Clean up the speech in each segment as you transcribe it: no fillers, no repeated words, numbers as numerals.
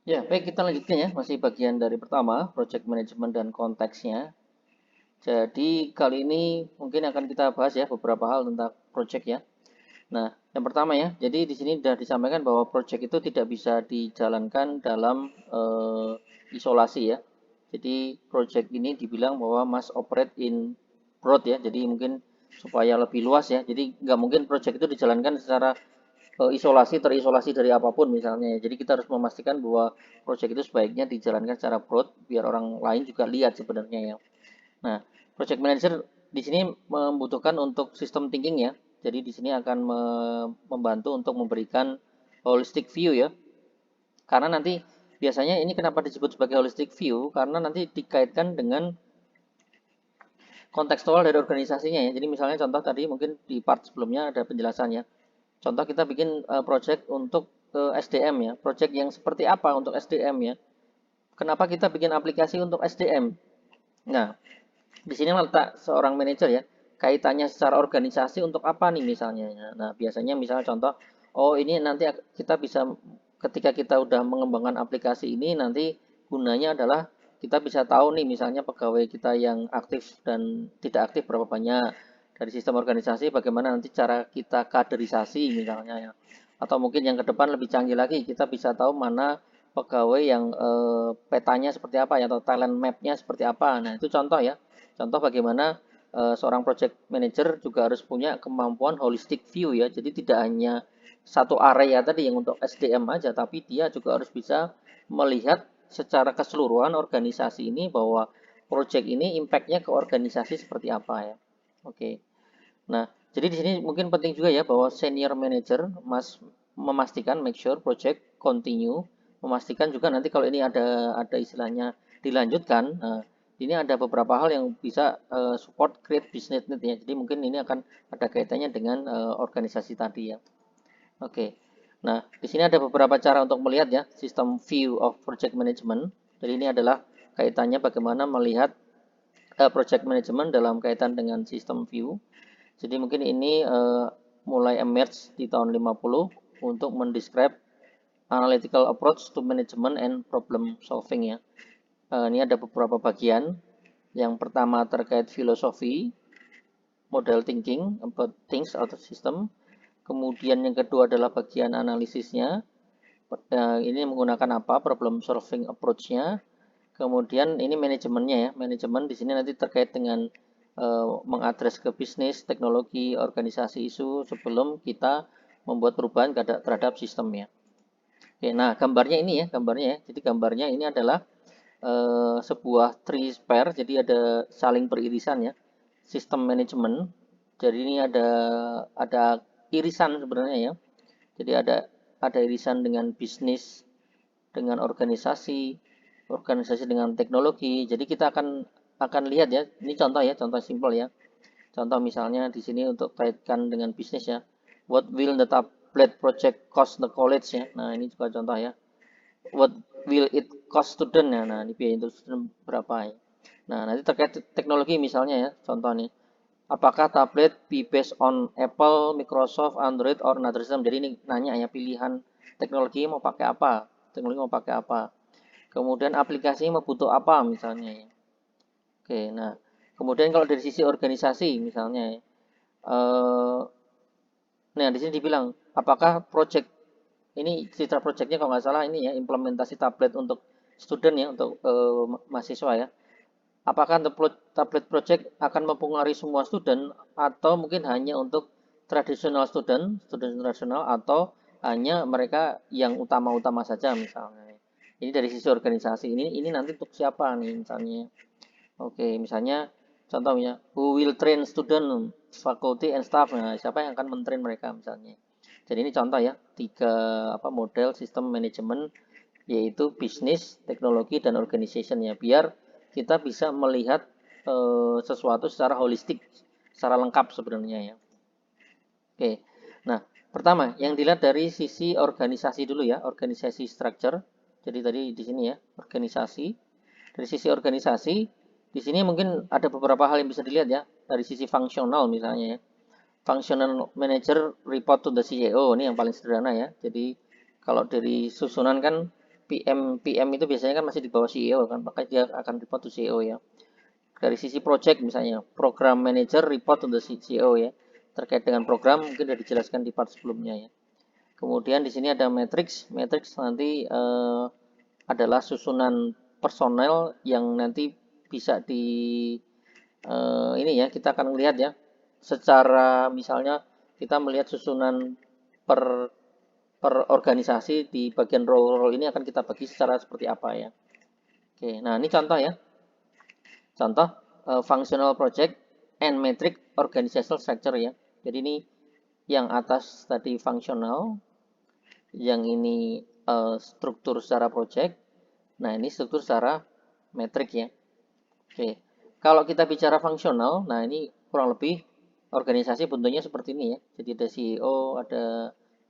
Ya, baik kita lanjutkan ya, masih bagian dari pertama, project management dan konteksnya. Jadi kali ini mungkin akan kita bahas ya beberapa hal tentang project ya. Nah, yang pertama ya, jadi di sini sudah disampaikan bahwa project itu tidak bisa dijalankan dalam isolasi ya. Jadi project ini dibilang bahwa must operate in broad ya, jadi mungkin supaya lebih luas ya. Jadi nggak mungkin project itu dijalankan secara terisolasi dari apapun misalnya ya. Jadi kita harus memastikan bahwa proyek itu sebaiknya dijalankan secara broad biar orang lain juga lihat sebenarnya ya. Nah, project manager di sini membutuhkan untuk sistem thinking ya. Jadi di sini akan membantu untuk memberikan holistic view ya. Karena nanti biasanya ini kenapa disebut sebagai holistic view? Karena nanti dikaitkan dengan kontekstual dari organisasinya ya. Jadi misalnya contoh tadi mungkin di part sebelumnya ada penjelasannya. Contoh kita bikin project untuk SDM ya, project yang seperti apa untuk SDM ya. Kenapa kita bikin aplikasi untuk SDM? Nah, di sini letak seorang manajer ya, kaitannya secara organisasi untuk apa nih misalnya. Nah, biasanya misalnya contoh, oh ini nanti kita bisa ketika kita udah mengembangkan aplikasi ini nanti gunanya adalah kita bisa tahu nih misalnya pegawai kita yang aktif dan tidak aktif berapa banyak dari sistem organisasi bagaimana nanti cara kita kaderisasi misalnya ya. Atau mungkin yang ke depan lebih canggih lagi kita bisa tahu mana pegawai yang petanya seperti apa ya atau talent map-nya seperti apa. Nah, itu contoh ya. Contoh bagaimana seorang project manager juga harus punya kemampuan holistic view ya. Jadi tidak hanya satu area tadi yang untuk SDM aja, tapi dia juga harus bisa melihat secara keseluruhan organisasi ini bahwa project ini impact-nya ke organisasi seperti apa ya. Oke. Nah, jadi di sini mungkin penting juga ya bahwa senior manager memastikan make sure project continue, memastikan juga nanti kalau ini ada istilahnya dilanjutkan. Nah, ini ada beberapa hal yang bisa support create business need ya. Jadi mungkin ini akan ada kaitannya dengan organisasi tadi ya. Oke. Nah, di sini ada beberapa cara untuk melihat ya sistem view of project management. Jadi ini adalah kaitannya bagaimana melihat project management dalam kaitan dengan sistem view. Jadi mungkin ini mulai emerge di tahun 50 untuk mendescribe analytical approach to management and problem solving ya. Ini ada beberapa bagian. Yang pertama terkait filosofi, model thinking about things atau system. Kemudian yang kedua adalah bagian analisisnya. Ini menggunakan apa? Problem solving approach-nya. Kemudian ini manajemennya ya. Manajemen di sini nanti terkait dengan mengadres ke bisnis, teknologi, organisasi isu sebelum kita membuat perubahan terhadap sistemnya. Oke, nah gambarnya ini ya, gambarnya ya. Jadi gambarnya ini adalah sebuah tree pair, jadi ada saling beririsan ya. Sistem manajemen. Jadi ini ada irisan sebenarnya ya. Jadi ada irisan dengan bisnis, dengan organisasi, organisasi dengan teknologi. Jadi kita akan lihat ya. Ini contoh ya, contoh simpel ya. Contoh misalnya di sini untuk kaitkan dengan bisnis ya. What will the tablet project cost the college ya? Nah, ini juga contoh ya. What will it cost student ya? Nah, ini biaya untuk student berapa ya? Nah, nanti terkait teknologi misalnya ya, contoh nih. Apakah tablet be based on Apple, Microsoft, Android, or another system? Jadi ini nanya ya pilihan teknologi mau pakai apa? Teknologi mau pakai apa? Kemudian aplikasinya mau butuh apa misalnya ya. Oke, nah kemudian kalau dari sisi organisasi misalnya ya, nah di sini dibilang apakah project ini cerita projectnya kalau nggak salah ini ya implementasi tablet untuk student ya untuk mahasiswa ya. Apakah tablet project akan mempengaruhi semua student atau mungkin hanya untuk tradisional student, student tradisional atau hanya mereka yang utama-utama saja misalnya. Ini dari sisi organisasi ini nanti untuk siapa nih misalnya. Oke, misalnya contohnya who will train student, faculty and staff. Nah, siapa yang akan mentrain mereka misalnya. Jadi ini contoh ya, tiga model sistem manajemen yaitu bisnis, teknologi dan organization ya. Biar kita bisa melihat sesuatu secara holistik, secara lengkap sebenarnya ya. Oke. Nah, pertama yang dilihat dari sisi organisasi dulu ya, organisasi structure. Jadi tadi di sini ya, organisasi. Dari sisi organisasi, di sini mungkin ada beberapa hal yang bisa dilihat ya, dari sisi fungsional misalnya ya. Functional manager report to the CEO, ini yang paling sederhana ya. Jadi kalau dari susunan kan PM itu biasanya kan masih di bawah CEO kan, maka dia akan report to CEO ya. Dari sisi project misalnya, program manager report to the CEO ya. Terkait dengan program mungkin sudah dijelaskan di part sebelumnya ya. Kemudian di sini ada matrix. Matrix nanti adalah susunan personel yang nanti bisa di ini ya, kita akan melihat ya. Secara misalnya kita melihat susunan per organisasi di bagian role-role ini akan kita bagi secara seperti apa ya. Oke, nah ini contoh ya. Contoh functional project and metric organizational structure ya. Jadi ini yang atas tadi fungsional, yang ini struktur secara project. Nah, ini struktur secara metrik ya. Oke. Kalau kita bicara fungsional, nah ini kurang lebih organisasi bentuknya seperti ini ya. Jadi ada CEO, ada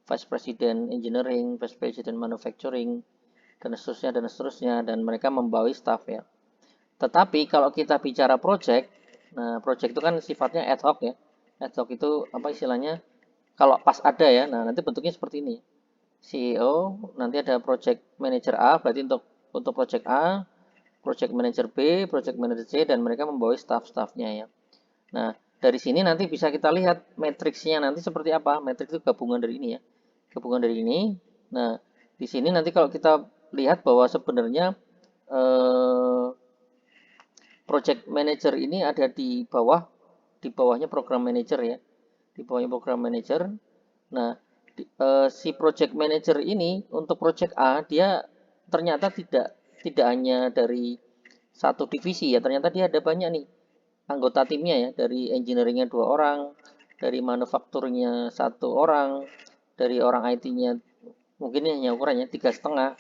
Vice President Engineering, Vice President Manufacturing, dan seterusnya, dan mereka membawahi staff ya. Tetapi kalau kita bicara project, nah project itu kan sifatnya ad hoc ya. Ad hoc itu apa istilahnya? Kalau pas ada ya, nah nanti bentuknya seperti ini. CEO, nanti ada project manager A, berarti untuk project A, project manager B, project manager C, dan mereka membawa staff-staffnya ya. Nah, dari sini nanti bisa kita lihat matriksnya nanti seperti apa. Matriks itu gabungan dari ini ya. Gabungan dari ini. Nah, di sini nanti kalau kita lihat bahwa sebenarnya project manager ini ada di bawahnya program manager ya. Di bawahnya program manager. Nah, si project manager ini untuk project A dia ternyata tidak hanya dari satu divisi ya, ternyata dia ada banyak nih anggota timnya ya, dari engineeringnya 2 orang, dari manufakturnya 1 orang, dari orang IT-nya mungkin hanya ukurannya 3,5,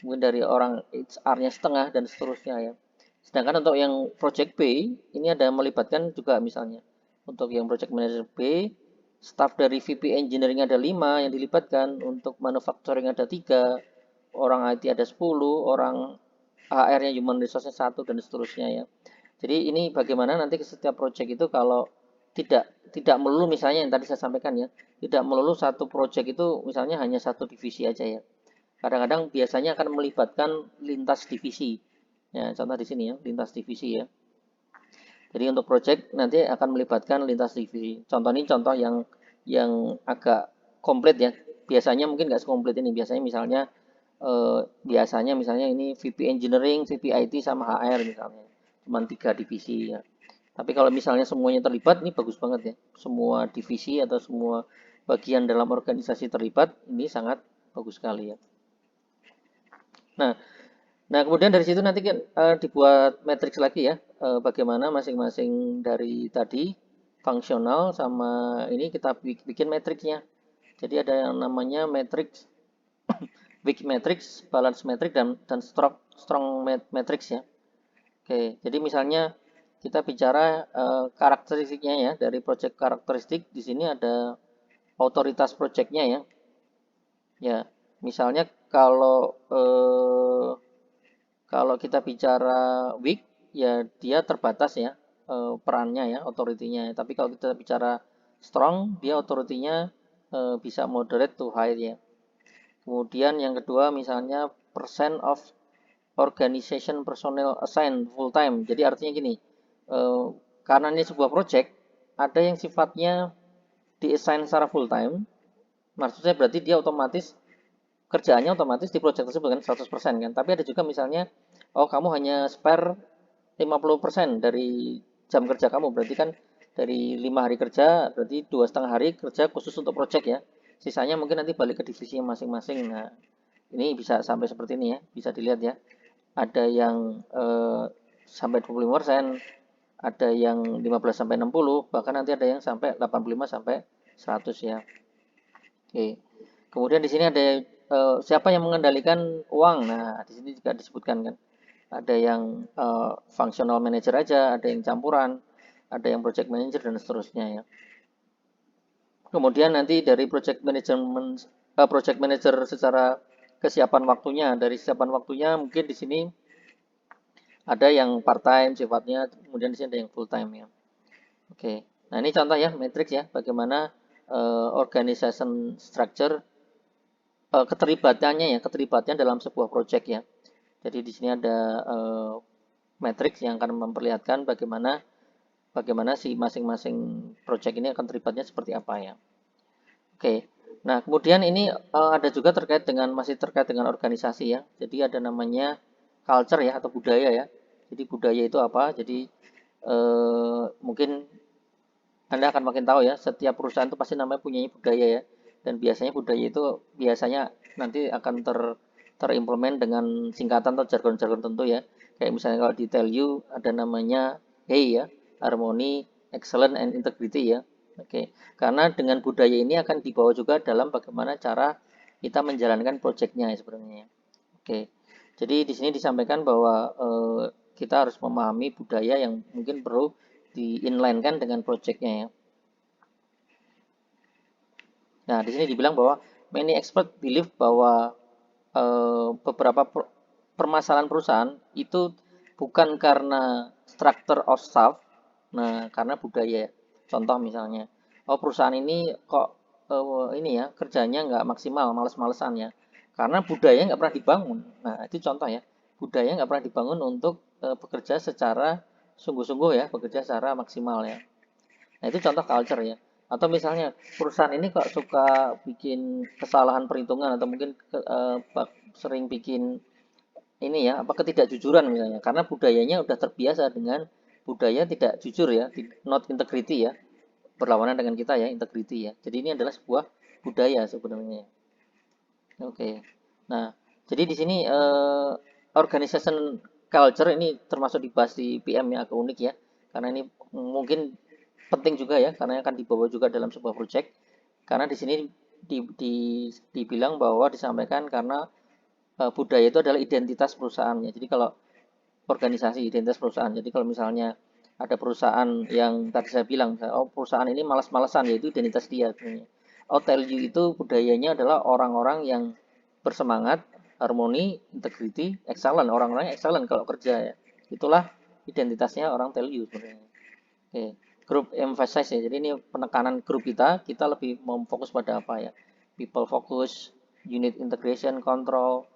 mungkin dari orang HR-nya setengah dan seterusnya ya. Sedangkan untuk yang project B ini ada melibatkan juga misalnya untuk yang project manager B, staff dari VP engineering ada 5 yang dilibatkan, untuk manufacturing ada 3, orang IT ada 10, orang HR-nya human resource-nya 1 dan seterusnya ya. Jadi ini bagaimana nanti setiap project itu kalau tidak melulu misalnya yang tadi saya sampaikan ya, tidak melulu satu project itu misalnya hanya satu divisi aja ya. Kadang-kadang biasanya akan melibatkan lintas divisi. Ya, contoh di sini ya, lintas divisi ya. Jadi untuk project nanti akan melibatkan lintas divisi. Contoh ini contoh yang agak komplit ya. Biasanya mungkin nggak sekomplit ini. Biasanya misalnya ini VP Engineering, VP IT sama HR misalnya. Cuman 3 divisi ya. Tapi kalau misalnya semuanya terlibat, ini bagus banget ya. Semua divisi atau semua bagian dalam organisasi terlibat, ini sangat bagus sekali ya. Nah, kemudian dari situ nanti dibuat matriks lagi ya. Bagaimana masing-masing dari tadi fungsional sama ini kita bikin matriksnya. Jadi ada yang namanya matriks weak matrix, balance matrix, dan strong matrix ya. Oke, jadi misalnya kita bicara karakteristiknya ya, dari project karakteristik di sini ada otoritas projectnya ya. Ya, misalnya kalau kita bicara weak ya dia terbatas ya perannya ya, otoritinya. Tapi kalau kita bicara strong, dia otoritinya bisa moderate to high ya. Kemudian yang kedua misalnya percent of organization personnel assigned full time. Jadi artinya gini, karena ini sebuah project, ada yang sifatnya di-assign secara full time, maksudnya berarti dia otomatis kerjaannya otomatis di project tersebut kan 100% kan. Tapi ada juga misalnya, oh kamu hanya spare 50% dari jam kerja kamu, berarti kan dari 5 hari kerja, berarti 2,5 hari kerja khusus untuk project ya. Sisanya mungkin nanti balik ke divisi masing-masing. Nah, ini bisa sampai seperti ini ya, bisa dilihat ya. Ada yang sampai 25%, ada yang 15 sampai 60, bahkan nanti ada yang sampai 85 sampai 100 ya. Oke. Kemudian di sini ada siapa yang mengendalikan uang. Nah, di sini juga disebutkan kan. Ada yang functional manager aja, ada yang campuran, ada yang project manager dan seterusnya ya. Kemudian nanti dari project manager secara kesiapan waktunya, dari kesiapan waktunya mungkin di sini ada yang part time sifatnya, kemudian di sini ada yang full time ya. Oke. Nah, ini contoh ya matrix ya, bagaimana organization structure keterlibatannya ya, keterlibatan dalam sebuah project ya. Jadi di sini ada matriks yang akan memperlihatkan bagaimana bagaimana si masing-masing project ini akan terlibatnya seperti apa ya. Oke. Nah, kemudian ini ada juga masih terkait dengan organisasi ya. Jadi ada namanya culture ya atau budaya ya. Jadi budaya itu apa? Jadi mungkin Anda akan makin tahu ya, setiap perusahaan itu pasti namanya punya budaya ya. Dan biasanya budaya itu biasanya nanti akan terimplement dengan singkatan atau jargon-jargon tentu ya. Kayak misalnya kalau di tell you ada namanya HEI ya, Harmony, Excellence, and Integrity ya. Oke, karena dengan budaya ini akan dibawa juga dalam bagaimana cara kita menjalankan proyeknya ya sebenarnya. Oke, jadi di sini disampaikan bahwa kita harus memahami budaya yang mungkin perlu di-inline-kan dengan projectnya ya. Nah, di sini dibilang bahwa many expert believe bahwa beberapa permasalahan perusahaan itu bukan karena structure of staff, nah karena budaya. Contoh misalnya, oh perusahaan ini kok ini ya kerjanya nggak maksimal, males-malesan ya, karena budaya nggak pernah dibangun. Nah itu contoh ya, budaya nggak pernah dibangun untuk bekerja secara sungguh-sungguh ya, bekerja secara maksimal ya. Nah, itu contoh culture ya. Atau misalnya perusahaan ini kok suka bikin kesalahan perhitungan atau mungkin sering bikin ini ya, apa ketidakjujuran misalnya. Karena budayanya udah terbiasa dengan budaya tidak jujur ya, not integrity ya. Berlawanan dengan kita ya, integrity ya. Jadi ini adalah sebuah budaya sebenarnya. Oke. Nah, jadi di sini organization culture ini termasuk dibahas di PM yang agak unik ya. Karena ini mungkin penting juga ya, karena akan dibawa juga dalam sebuah project. Karena di sini dibilang bahwa disampaikan karena budaya itu adalah identitas perusahaannya. Jadi kalau organisasi identitas perusahaan. Jadi kalau misalnya ada perusahaan yang tadi saya bilang, oh perusahaan ini malas-malasan, yaitu identitas dia sebenarnya. Oh tell you itu budayanya adalah orang-orang yang bersemangat, harmoni, integrity, excellent. Orang-orang excellent kalau kerja ya. Itulah identitasnya orang tell you sebenarnya. Oke, group emphasize ya. Jadi ini penekanan grup kita lebih memfokus pada apa ya? People focus, unit integration, control,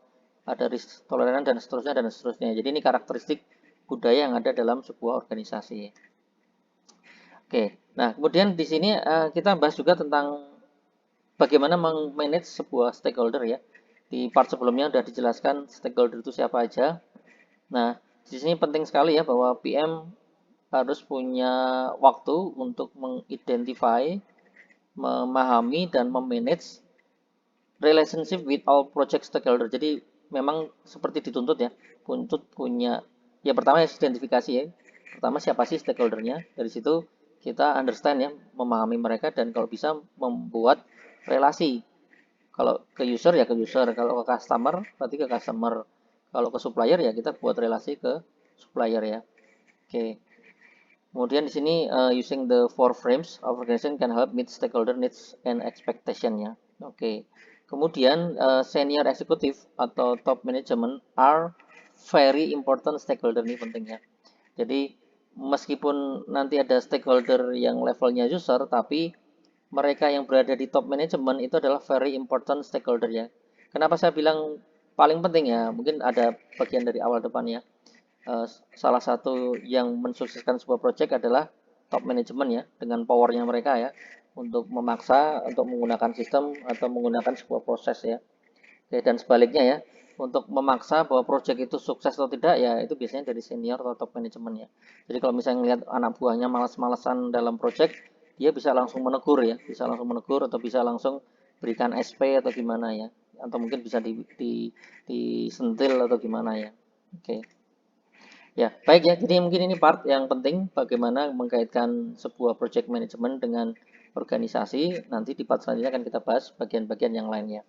ada risk tolerance dan seterusnya dan seterusnya. Jadi ini karakteristik budaya yang ada dalam sebuah organisasi. Oke, nah kemudian di sini kita bahas juga tentang bagaimana manage sebuah stakeholder ya. Di part sebelumnya sudah dijelaskan stakeholder itu siapa aja. Nah, di sini penting sekali ya bahwa PM harus punya waktu untuk mengidentify, memahami, dan memanage relationship with all project stakeholder. Jadi memang seperti dituntut ya, untuk punya, ya pertama identifikasi ya, pertama siapa sih stakeholdernya, dari situ kita understand ya, memahami mereka dan kalau bisa membuat relasi. Kalau ke user ya ke user, kalau ke customer berarti ke customer, kalau ke supplier ya kita buat relasi ke supplier ya. Oke. Kemudian di sini using the four frames of organization can help meet stakeholder needs and expectation ya. Oke. Kemudian senior executive atau top management are very important stakeholder ini pentingnya. Jadi meskipun nanti ada stakeholder yang levelnya user, tapi mereka yang berada di top management itu adalah very important stakeholder ya. Kenapa saya bilang paling penting ya? Mungkin ada bagian dari awal depan ya. Salah satu yang mensukseskan sebuah project adalah top management ya, dengan powernya mereka ya, untuk memaksa, untuk menggunakan sistem atau menggunakan sebuah proses ya. Oke, dan sebaliknya ya, untuk memaksa bahwa project itu sukses atau tidak ya itu biasanya dari senior atau top management ya. Jadi kalau misalnya melihat anak buahnya malas-malasan dalam project, dia bisa langsung menegur ya, bisa langsung menegur atau bisa langsung berikan SP atau gimana ya, atau mungkin bisa disentil atau gimana ya. Oke. Ya, baik ya. Jadi mungkin ini part yang penting bagaimana mengkaitkan sebuah project management dengan organisasi. Nanti di part selanjutnya akan kita bahas bagian-bagian yang lainnya.